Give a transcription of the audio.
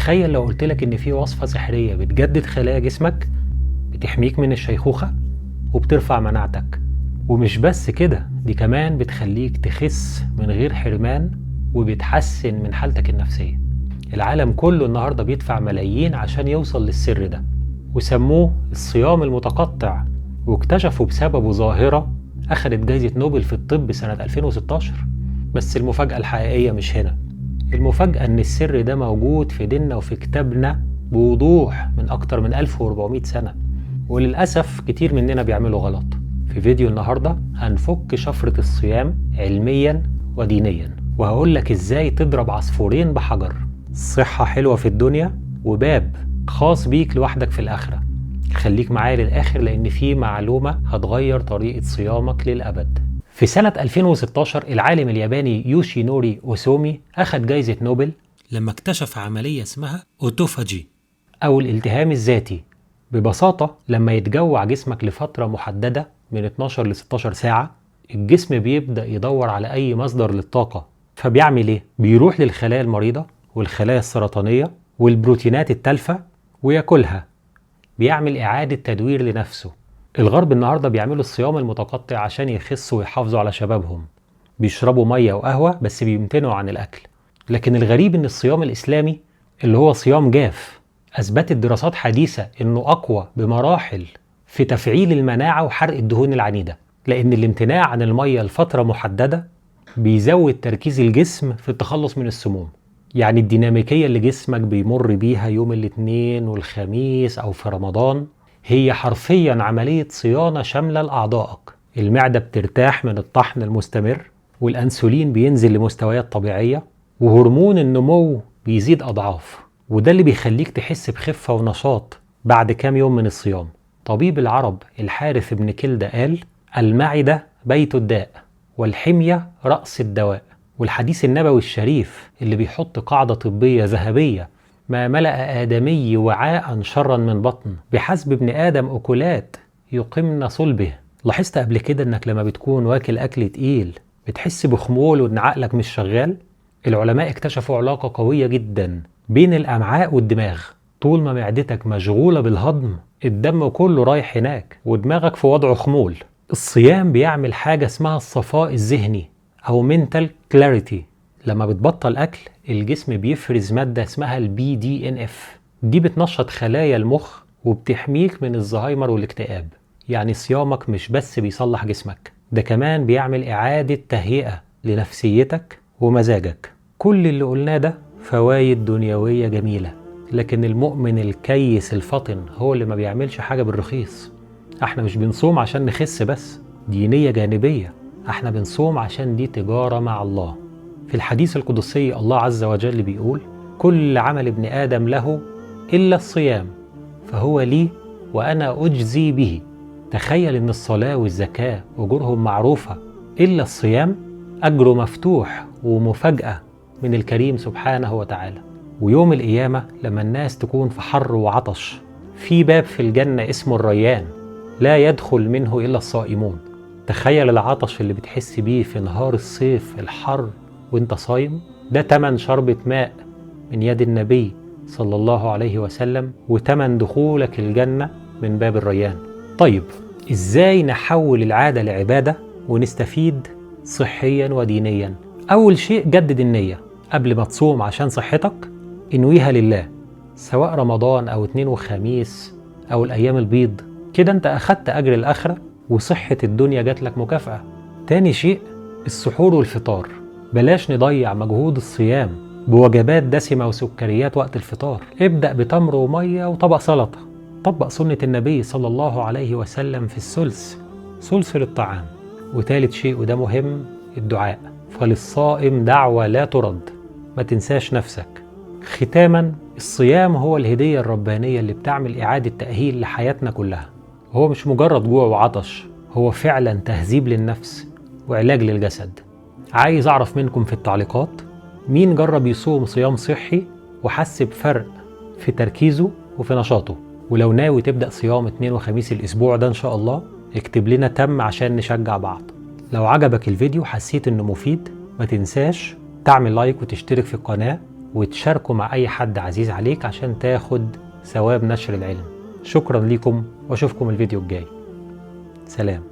تخيل لو قلتلك ان في وصفة سحرية بتجدد خلايا جسمك، بتحميك من الشيخوخة وبترفع مناعتك. ومش بس كده، دي كمان بتخليك تخس من غير حرمان وبتحسن من حالتك النفسية. العالم كله النهاردة بيدفع ملايين عشان يوصل للسر ده، وسموه الصيام المتقطع، واكتشفوا بسببه ظاهرة أخدت جايزة نوبل في الطب سنة 2016. بس المفاجأة الحقيقية مش هنا. المفاجأة إن السر ده موجود في ديننا وفي كتابنا بوضوح من أكتر من 1400 سنة، وللأسف كتير مننا بيعملوا غلط. في فيديو النهاردة هنفك شفرة الصيام علميا ودينيا، وهقولك إزاي تضرب عصفورين بحجر: صحة حلوة في الدنيا وباب خاص بيك لوحدك في الآخرة. خليك معايا للآخر لأن في معلومة هتغير طريقة صيامك للأبد. في سنة 2016 العالم الياباني يوشينوري أوسومي أخذ جايزة نوبل لما اكتشف عملية اسمها أوتوفاجي أو الالتهام الذاتي. ببساطة، لما يتجوع جسمك لفترة محددة من 12 ل 16 ساعة، الجسم بيبدأ يدور على أي مصدر للطاقة. فبيعمل إيه؟ بيروح للخلايا المريضة والخلايا السرطانية والبروتينات التالفة وياكلها. بيعمل إعادة تدوير لنفسه. الغرب النهاردة بيعملوا الصيام المتقطع عشان يخسوا ويحافظوا على شبابهم. بيشربوا مية وقهوة بس بيمتنعوا عن الأكل. لكن الغريب إن الصيام الإسلامي اللي هو صيام جاف، أثبتت دراسات حديثة إنه أقوى بمراحل في تفعيل المناعة وحرق الدهون العنيدة، لأن الامتناع عن المية لفترة محددة بيزود تركيز الجسم في التخلص من السموم. يعني الديناميكية اللي جسمك بيمر بيها يوم الاثنين والخميس أو في رمضان هي حرفيا عملية صيانة شاملة لأعضائك. المعدة بترتاح من الطحن المستمر، والأنسولين بينزل لمستويات طبيعية، وهرمون النمو بيزيد أضعاف. وده اللي بيخليك تحس بخفة ونشاط بعد كام يوم من الصيام. طبيب العرب الحارث بن كلدة قال: المعدة بيت الداء والحمية رأس الدواء. والحديث النبوي الشريف اللي بيحط قاعدة طبية ذهبية: ما ملأ آدمي وعاء شرا من بطن، بحسب ابن آدم أكلات يقمن صلبه. لاحظت قبل كده انك لما بتكون واكل أكل تقيل بتحس بخمول وان عقلك مش شغال؟ العلماء اكتشفوا علاقة قوية جدا بين الأمعاء والدماغ. طول ما معدتك مشغولة بالهضم، الدم كله رايح هناك ودماغك في وضع خمول. الصيام بيعمل حاجة اسمها الصفاء الذهني أو mental clarity. لما بتبطل أكل، الجسم بيفرز مادة اسمها BDNF. دي بتنشط خلايا المخ وبتحميك من الزهايمر والاكتئاب. يعني صيامك مش بس بيصلح جسمك، ده كمان بيعمل إعادة تهيئة لنفسيتك ومزاجك. كل اللي قلناه ده فوايد دنيوية جميلة، لكن المؤمن الكيس الفطن هو اللي ما بيعملش حاجة بالرخيص. احنا مش بنصوم عشان نخس بس، دي نية جانبية. احنا بنصوم عشان دي تجارة مع الله. في الحديث القدسي الله عز وجل بيقول: كل عمل ابن آدم له إلا الصيام فهو لي وأنا أجزي به. تخيل إن الصلاة والزكاة أجورهم معروفة، إلا الصيام أجره مفتوح ومفاجأة من الكريم سبحانه وتعالى. ويوم القيامة لما الناس تكون في حر وعطش، في باب في الجنة اسمه الريان لا يدخل منه إلا الصائمون. تخيل العطش اللي بتحس بيه في نهار الصيف الحر وانت صايم، ده تمن شربة ماء من يد النبي صلى الله عليه وسلم، وتمن دخولك الجنة من باب الريان. طيب، ازاي نحول العادة لعبادة ونستفيد صحيا ودينيا؟ أول شيء، جدد النية قبل ما تصوم عشان صحتك. انويها لله، سواء رمضان أو اثنين وخميس أو الأيام البيض. كده انت أخدت أجر الآخرة وصحة الدنيا جات لك مكافأة. تاني شيء، السحور والفطار. بلاش نضيع مجهود الصيام بوجبات دسمة وسكريات وقت الفطار. ابدأ بتمر ومية وطبق سلطة. طبق سنة النبي صلى الله عليه وسلم في ثلث للطعام. وثالث شيء وده مهم، الدعاء. فللصائم دعوة لا ترد، ما تنساش نفسك. ختاما، الصيام هو الهدية الربانية اللي بتعمل إعادة تأهيل لحياتنا كلها. هو مش مجرد جوع وعطش، هو فعلا تهذيب للنفس وعلاج للجسد. عايز أعرف منكم في التعليقات مين جرب يصوم صيام صحي وحس بفرق في تركيزه وفي نشاطه. ولو ناوي تبدأ صيام اثنين وخميس الأسبوع ده إن شاء الله، اكتب لنا تم عشان نشجع بعض. لو عجبك الفيديو حسيت إنه مفيد، ما تنساش تعمل لايك وتشترك في القناة وتشاركه مع أي حد عزيز عليك عشان تاخد ثواب نشر العلم. شكرا لكم واشوفكم الفيديو الجاي. سلام.